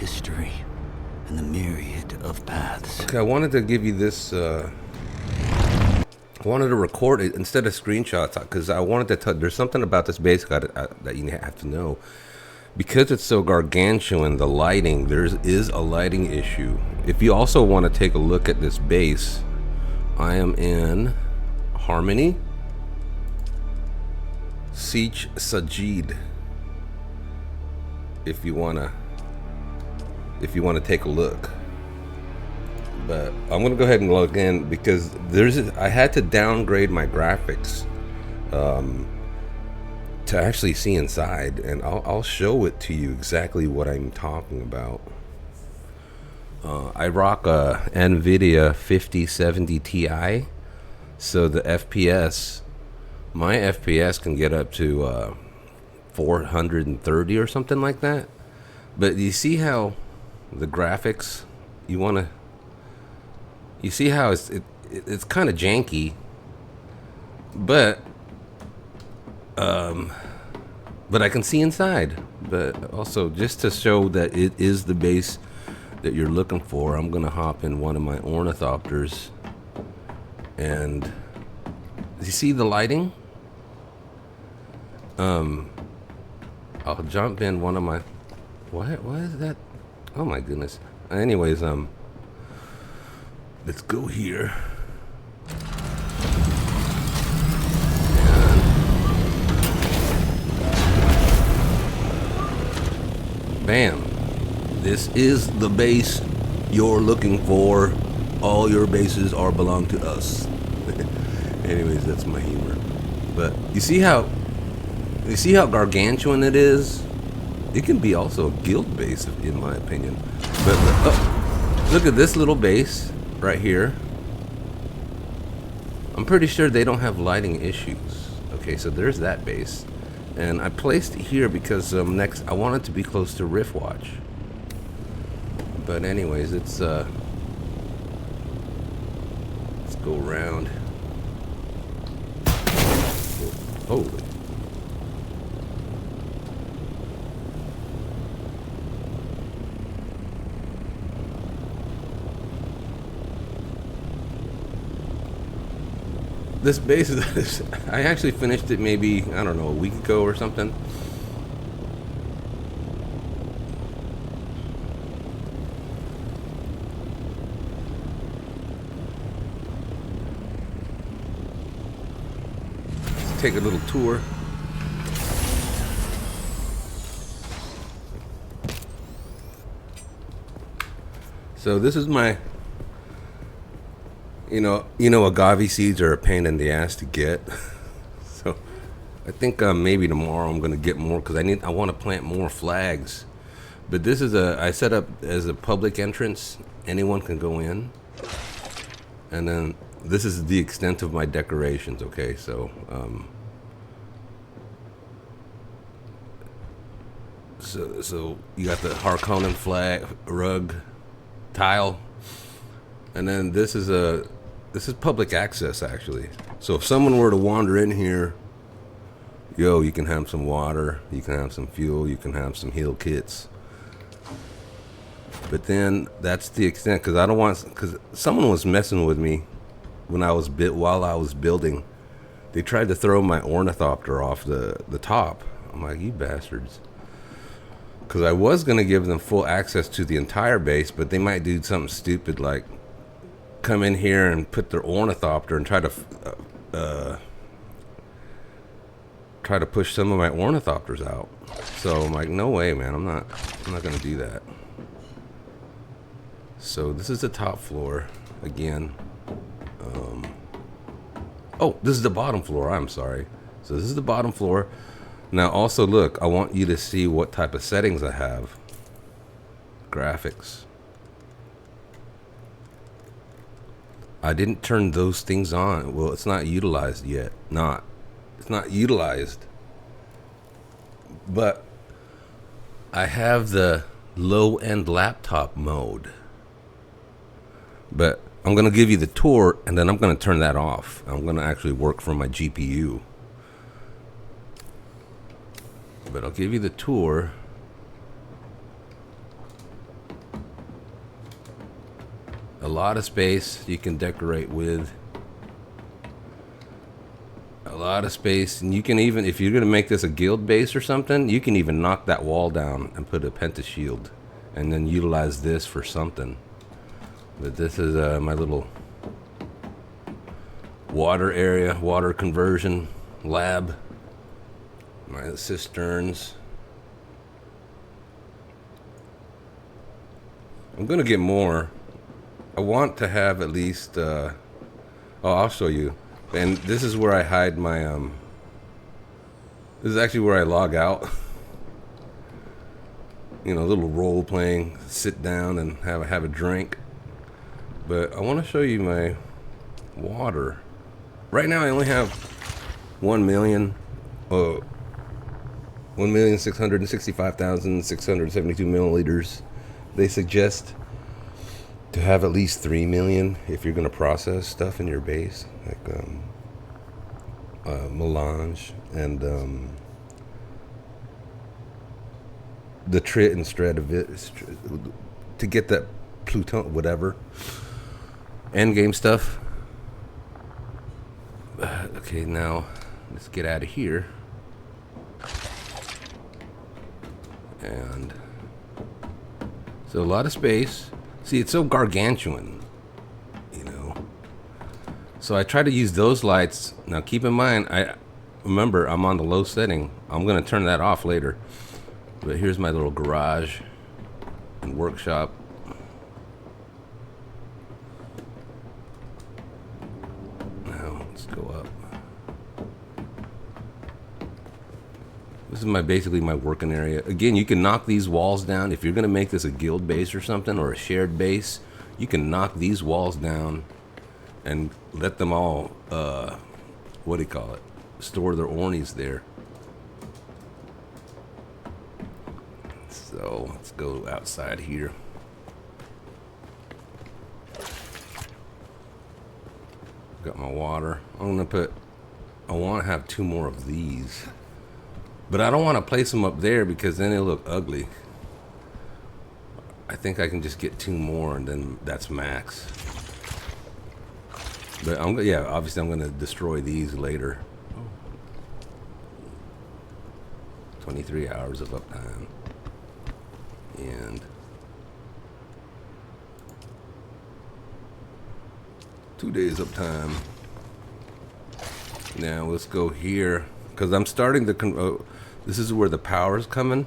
history and the myriad of paths. Okay, I wanted to give you this. I wanted to record it instead of screenshots because I wanted to tell. There's something about this base that you have to know. Because it's so gargantuan, the lighting, there is a lighting issue. If you also want to take a look at this base, I am in Harmony, Sietch Saajid. If you wanna take a look, but I'm gonna go ahead and log in because I had to downgrade my graphics to actually see inside, and I'll show it to you exactly what I'm talking about. I rock a NVIDIA 5070 Ti, so the FPS, my FPS can get up to 430 or something like that. But you see how the graphics, you see how it's kind of janky, but I can see inside. But also, just to show that it is the base that you're looking for, I'm gonna hop in one of my ornithopters, and you see the lighting. I'll jump in one of my. What is that? Oh my goodness. Anyways, let's go here. Bam. This is the base you're looking for. All your bases belong to us. Anyways, that's my humor. But you see how gargantuan it is? It can be also a guild base, in my opinion. But look at this little base right here. I'm pretty sure they don't have lighting issues. Okay, so there's that base. And I placed it here because next I want it to be close to Riftwatch. But anyways, let's go around. Holy. This base is, I actually finished it maybe, I don't know, a week ago or something. Let's take a little tour. So this is my, you know, agave seeds are a pain in the ass to get. So I think maybe tomorrow I'm gonna get more because I want to plant more flags. But this is I set up as a public entrance. Anyone can go in. And then this is the extent of my decorations. Okay, so so you got the Harkonnen flag rug tile, and then this is public access actually. So if someone were to wander in here, you can have some water, you can have some fuel, you can have some heal kits. But then that's the extent, because I don't want, because someone was messing with me while I was building. They tried to throw my ornithopter off the top. I'm like, you bastards. Because I was going to give them full access to the entire base, but they might do something stupid like come in here and put their ornithopter and try to push some of my ornithopters out. So I'm like, no way, man. I'm not going to do that. So this is the top floor again. Oh, this is the bottom floor. I'm sorry. So this is the bottom floor. Now also look, I want you to see what type of settings I have. Graphics. I didn't turn those things on. Well, it's not utilized yet. It's not utilized. But I have the low-end laptop mode. But I'm going to give you the tour, and then I'm going to turn that off. I'm going to actually work from my GPU. But I'll give you the tour. A lot of space you can decorate with. A lot of space, and you can even, if you're gonna make this a guild base or something, you can even knock that wall down and put a pentashield, and then utilize this for something. But this is my little water area, water conversion lab. My cisterns. I'm gonna get more. I want to have at least. Oh, I'll show you. And this is where I hide my. This is actually where I log out. You know, a little role playing, sit down and have a drink. But I want to show you my water. Right now, I only have 1,665,672 milliliters. They suggest to have at least 3 million if you're going to process stuff in your base, like melange and the trit and strat of it to get that Pluton, whatever end game stuff. Okay, now let's get out of here. And so a lot of space. See, it's so gargantuan, you know. So I try to use those lights. Now keep in mind, remember I'm on the low setting. I'm gonna turn that off later. But here's my little garage and workshop. Now let's go up. This is basically my working area. Again, you can knock these walls down. If you're gonna make this a guild base or something, or a shared base, you can knock these walls down and let them all, what do you call it? Store their ornies there. So let's go outside here. Got my water. I want to have 2 more of these. But I don't want to place them up there because then it'll look ugly. I think I can just get 2 more and then that's max. But obviously I'm going to destroy these later. 23 hours of uptime. And 2 days uptime. Now let's go here. Because I'm starting to this is where the power is coming.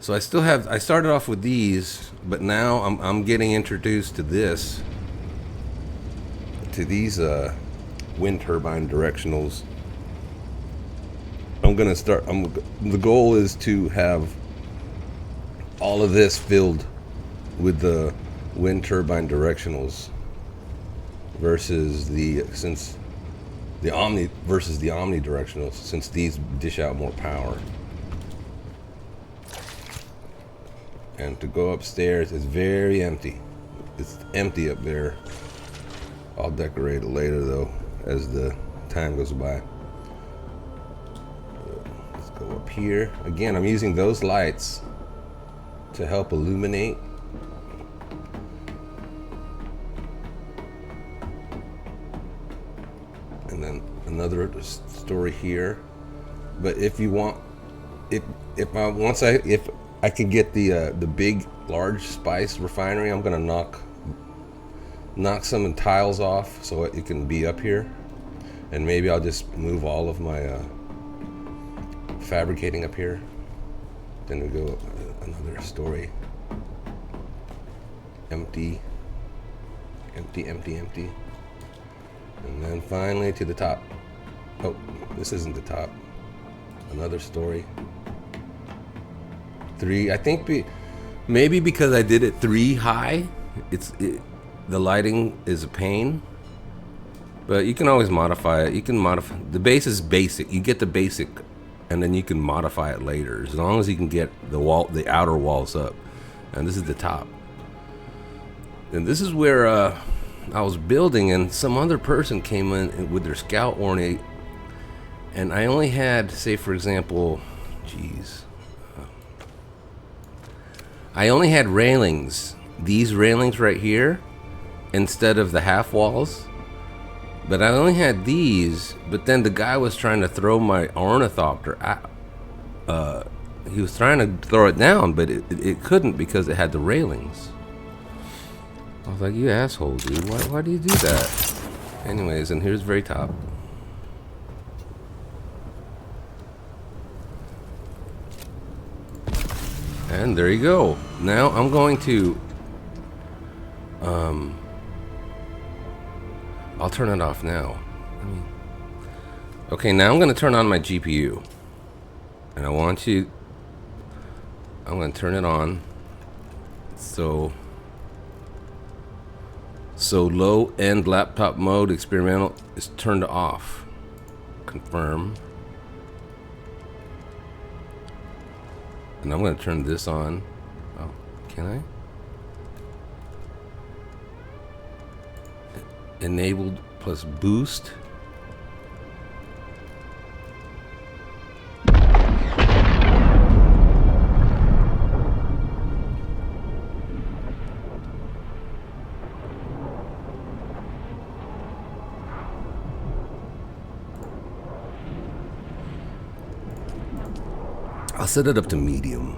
So I started off with these, but now I'm getting introduced to these wind turbine directionals. The goal is to have all of this filled with the wind turbine directionals versus the omnidirectionals, since these dish out more power. And to go upstairs, it's very empty. It's empty up there. I'll decorate it later though, as the time goes by. Let's go up here. Again, I'm using those lights to help illuminate. And then another story here. But if you want, if I can get the big large spice refinery, I'm gonna knock some tiles off so it can be up here, and maybe I'll just move all of my fabricating up here. Then we go another story. Empty. And then finally to the top. Oh, this isn't the top. Another story. 3. I think maybe because I did it 3 high, the lighting is a pain. But you can always modify it. You can modify. The base is basic. You get the basic, and then you can modify it later, as long as you can get the outer walls up. And this is the top. And this is where I was building, and some other person came in with their scout ornate, and I only had, say for example, I only had railings, these railings right here, instead of the half walls. But I only had these, but then the guy was trying to throw my ornithopter out. He was trying to throw it down, but it couldn't because it had the railings. I was like, you asshole, dude. Why do you do that? Anyways, and here's the very top. And there you go. Now I'm going to... I'll turn it off now. Okay, now I'm going to turn on my GPU. And I'm going to turn it on. So low-end laptop mode experimental is turned off. Confirm. And I'm going to turn this on. Oh, can I? Enabled plus boost. I'll set it up to medium.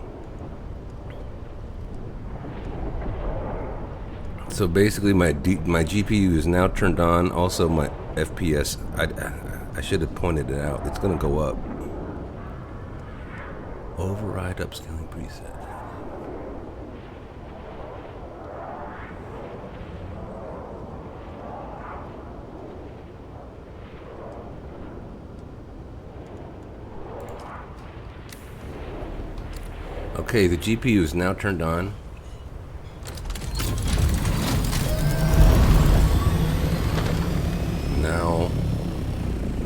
So basically my GPU is now turned on. Also my FPS, I should have pointed it out. It's gonna go up. Override upscaling preset. Okay, the GPU is now turned on.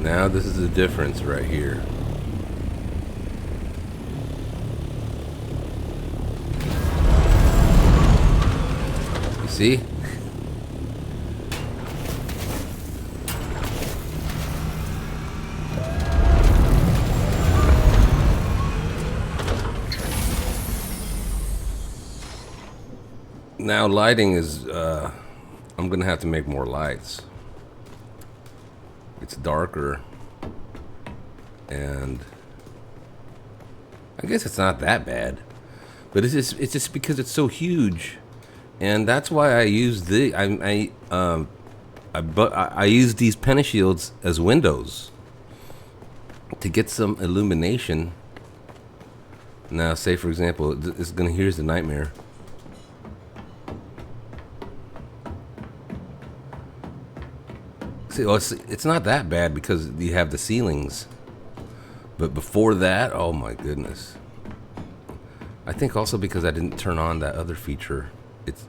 Now this is the difference right here. You see? Now lighting is, I'm gonna have to make more lights. It's darker, and I guess it's not that bad, but it's just because it's so huge, and that's why I use the I use these pentashields as windows to get some illumination. Now, say for example, here's the nightmare. See, well, it's not that bad because you have the ceilings. But before that, oh my goodness. I think also because I didn't turn on that other feature. It's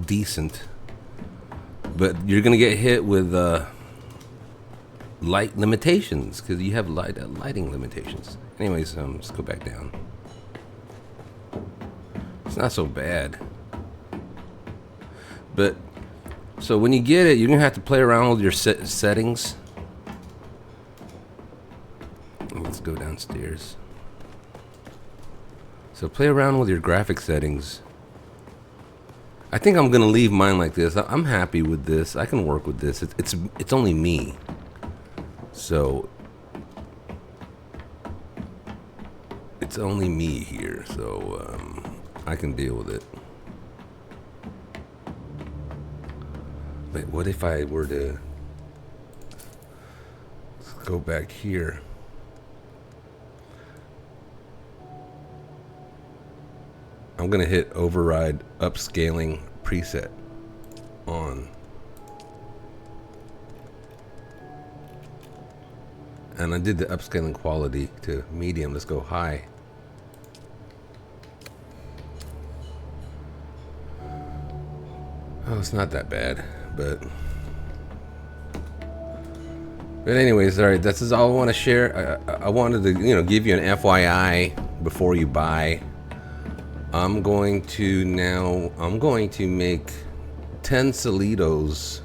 decent. But you're gonna get hit with light limitations because you have lighting limitations. Anyways, let's go back down. It's not so bad. But so when you get it, you're gonna have to play around with your settings. Let's go downstairs. So play around with your graphic settings. I think I'm gonna leave mine like this. I'm happy with this. I can work with this. It's only me. So it's only me here. So I can deal with it. But what if I were to go back here? I'm gonna hit override upscaling preset on. And I did the upscaling quality to medium. Let's go high. Oh, it's not that bad, but anyways, all right. This is all I want to share. I wanted to, give you an FYI before you buy. I'm going to make 10 Solitos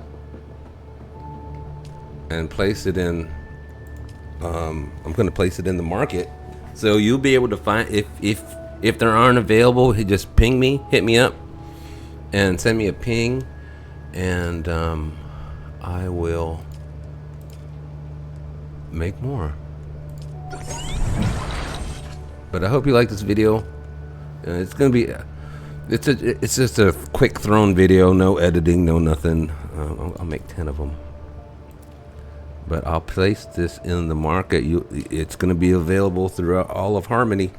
and place it in. I'm going to place it in the market, so you'll be able to find if If there aren't available, just ping me, hit me up, and send me a ping, and I will make more. But I hope you like this video. It's gonna be, it's just a quick thrown video, no editing, no nothing. I'll make 10 of them. But I'll place this in the market. It's gonna be available throughout all of Harmony.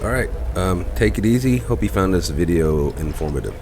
All right, take it easy. Hope you found this video informative.